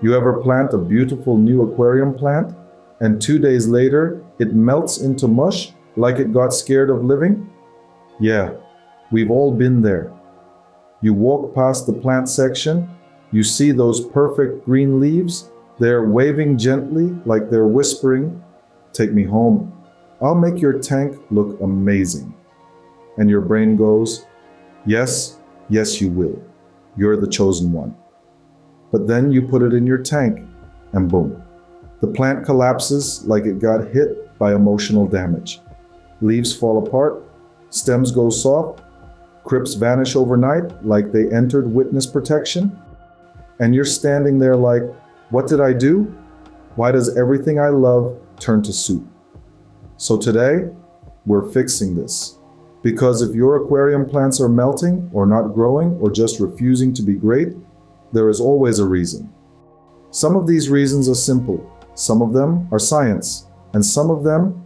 You ever plant a beautiful new aquarium plant, and 2 days later, it melts into mush like it got scared of living? Yeah, we've all been there. You walk past the plant section, you see those perfect green leaves, they're waving gently like they're whispering, "Take me home. I'll make your tank look amazing." And your brain goes, "Yes, yes you will. You're the chosen one." But then you put it in your tank, and boom. The plant collapses like it got hit by emotional damage. Leaves fall apart, stems go soft, crypts vanish overnight like they entered witness protection. And you're standing there like, what did I do? Why does everything I love turn to soup? So today, we're fixing this. Because if your aquarium plants are melting or not growing or just refusing to be great, there is always a reason. Some of these reasons are simple. Some of them are science. And some of them,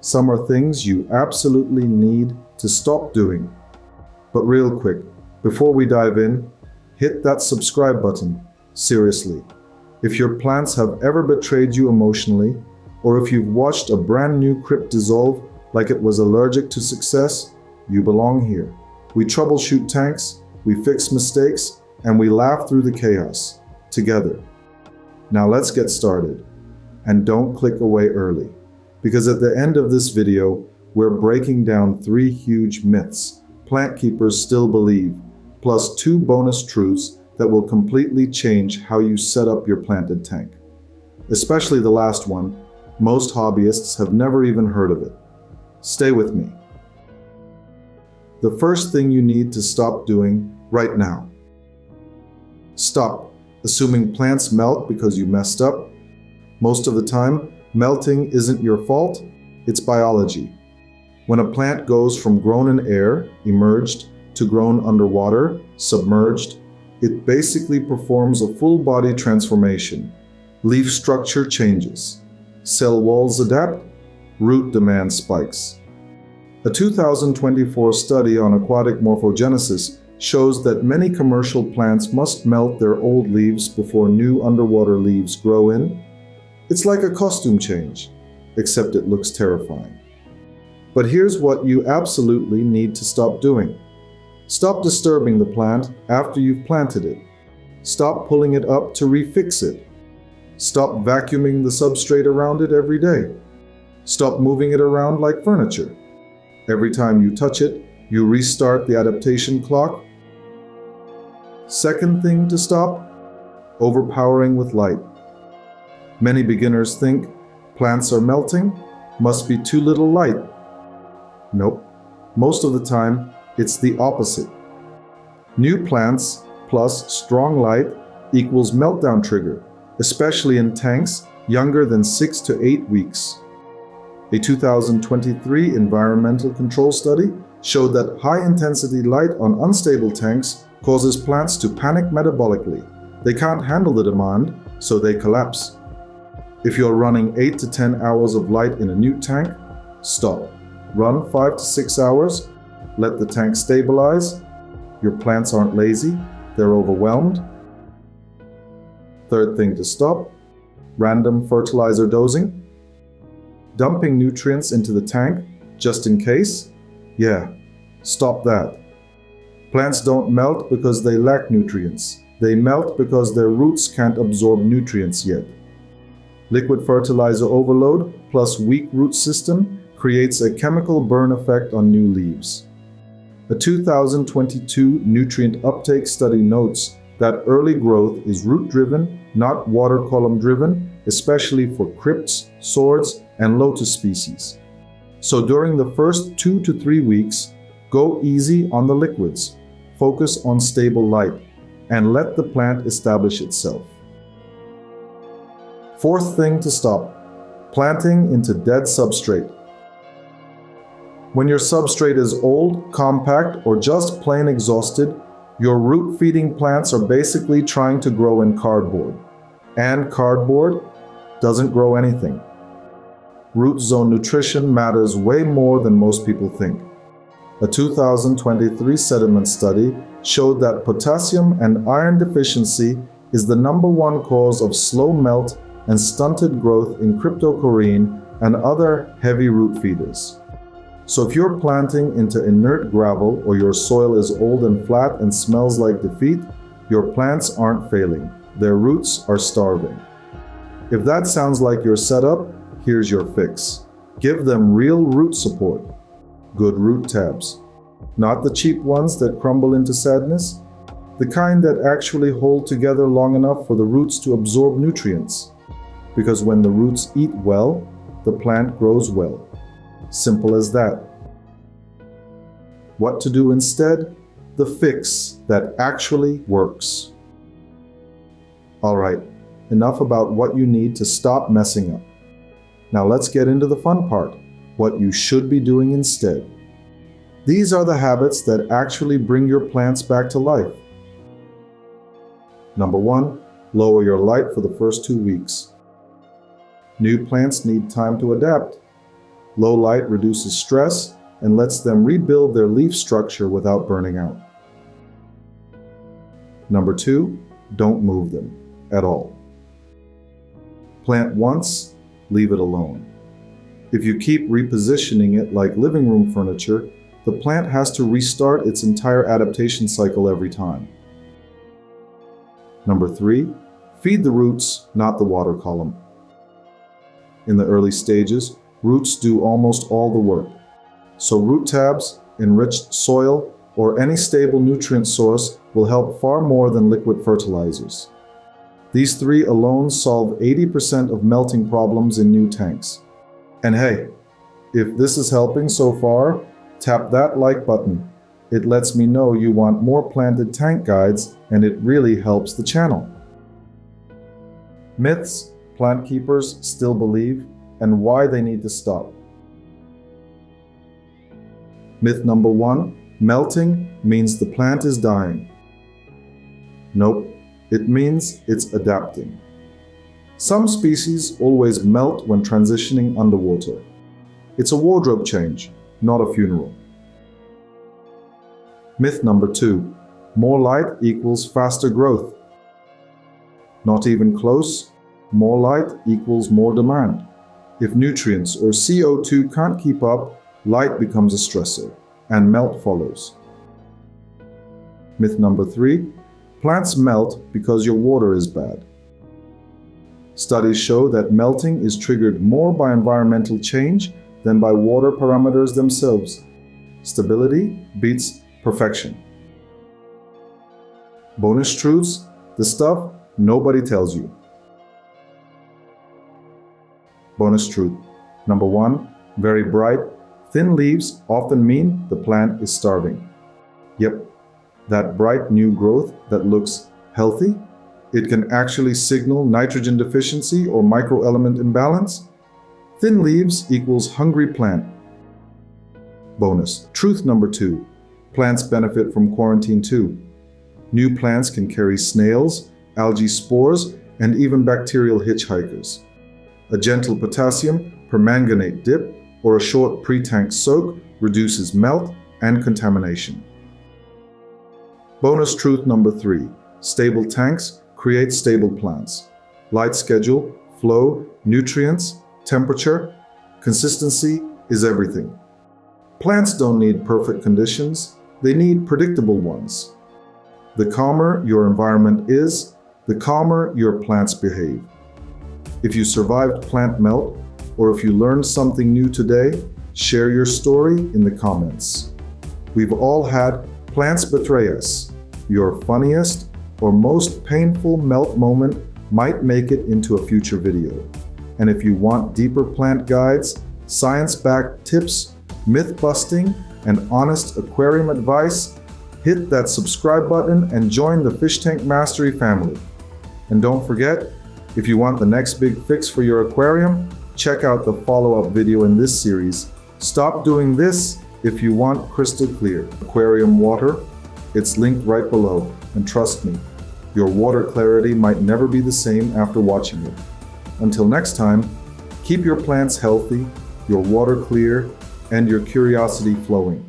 some are things you absolutely need to stop doing. But real quick, before we dive in, hit that subscribe button. Seriously. If your plants have ever betrayed you emotionally, or if you've watched a brand new crypt dissolve like it was allergic to success, you belong here. We troubleshoot tanks, we fix mistakes, and we laugh through the chaos together. Now let's get started. And don't click away early, because at the end of this video, we're breaking down 3 huge myths plant keepers still believe, plus 2 bonus truths that will completely change how you set up your planted tank. Especially the last one, most hobbyists have never even heard of it. Stay with me. The first thing you need to stop doing right now. Stop assuming plants melt because you messed up. Most of the time, melting isn't your fault, it's biology. When a plant goes from grown in air, emerged, to grown underwater, submerged, it basically performs a full body transformation. Leaf structure changes. Cell walls adapt. Root demand spikes. A 2024 study on aquatic morphogenesis shows that many commercial plants must melt their old leaves before new underwater leaves grow in. It's like a costume change, except it looks terrifying. But here's what you absolutely need to stop doing. Stop disturbing the plant after you've planted it. Stop pulling it up to refix it. Stop vacuuming the substrate around it every day. Stop moving it around like furniture. Every time you touch it, you restart the adaptation clock. Second thing to stop, overpowering with light. Many beginners think plants are melting, must be too little light. Nope, most of the time, it's the opposite. New plants plus strong light equals meltdown trigger, especially in tanks younger than 6 to 8 weeks. A 2023 environmental control study showed that high-intensity light on unstable tanks causes plants to panic metabolically. They can't handle the demand, so they collapse. If you're running 8 to 10 hours of light in a new tank, stop. Run 5 to 6 hours, let the tank stabilize. Your plants aren't lazy, they're overwhelmed. Third thing to stop, random fertilizer dosing. Dumping nutrients into the tank just in case? Stop that. Plants don't melt because they lack nutrients. They melt because their roots can't absorb nutrients yet. Liquid fertilizer overload plus weak root system creates a chemical burn effect on new leaves. A 2022 nutrient uptake study notes that early growth is root-driven, not water column-driven, especially for crypts, swords, and lotus species. So during the first 2 to 3 weeks, go easy on the liquids, focus on stable light, and let the plant establish itself. Fourth thing to stop, planting into dead substrate. When your substrate is old, compact, or just plain exhausted, your root-feeding plants are basically trying to grow in cardboard. And cardboard doesn't grow anything. Root zone nutrition matters way more than most people think. A 2023 sediment study showed that potassium and iron deficiency is the #1 cause of slow melt and stunted growth in cryptocoryne and other heavy root feeders. So if you're planting into inert gravel or your soil is old and flat and smells like defeat, your plants aren't failing. Their roots are starving. If that sounds like your setup, here's your fix. Give them real root support. Good root tabs. Not the cheap ones that crumble into sadness, the kind that actually hold together long enough for the roots to absorb nutrients. Because when the roots eat well, the plant grows well. Simple as that. What to do instead? The fix that actually works. Alright, enough about what you need to stop messing up. Now let's get into the fun part, what you should be doing instead. These are the habits that actually bring your plants back to life. #1, lower your light for the first 2 weeks. New plants need time to adapt. Low light reduces stress and lets them rebuild their leaf structure without burning out. #2, don't move them at all. Plant once, leave it alone. If you keep repositioning it like living room furniture, the plant has to restart its entire adaptation cycle every time. #3, feed the roots, not the water column. In the early stages, roots do almost all the work. So root tabs, enriched soil, or any stable nutrient source will help far more than liquid fertilizers. These 3 alone solve 80% of melting problems in new tanks. And hey, if this is helping so far, tap that like button. It lets me know you want more planted tank guides, and it really helps the channel. Myths plant keepers still believe, and why they need to stop. Myth #1, melting means the plant is dying. Nope, it means it's adapting. Some species always melt when transitioning underwater. It's a wardrobe change, not a funeral. Myth #2, more light equals faster growth. Not even close, more light equals more demand. If nutrients or CO2 can't keep up, light becomes a stressor, and melt follows. Myth #3, plants melt because your water is bad. Studies show that melting is triggered more by environmental change than by water parameters themselves. Stability beats perfection. Bonus truths, the stuff nobody tells you. Bonus truth. #1, very bright, thin leaves often mean the plant is starving. Yep, that bright new growth that looks healthy, it can actually signal nitrogen deficiency or microelement imbalance. Thin leaves equals hungry plant. Bonus. Truth #2. Plants benefit from quarantine too. New plants can carry snails, algae spores, and even bacterial hitchhikers. A gentle potassium permanganate dip or a short pre-tank soak reduces melt and contamination. Bonus truth #3. Stable tanks create stable plants. Light schedule, flow, nutrients, temperature, consistency is everything. Plants don't need perfect conditions, they need predictable ones. The calmer your environment is, the calmer your plants behave. If you survived plant melt, or if you learned something new today, share your story in the comments. We've all had plants betray us. Your funniest or most painful melt moment might make it into a future video. And if you want deeper plant guides, science-backed tips, myth-busting, and honest aquarium advice, hit that subscribe button and join the Fish Tank Mastery family. And don't forget, if you want the next big fix for your aquarium, check out the follow-up video in this series. Stop doing this if you want crystal clear aquarium water. It's linked right below, and trust me, your water clarity might never be the same after watching it. Until next time, keep your plants healthy, your water clear, and your curiosity flowing.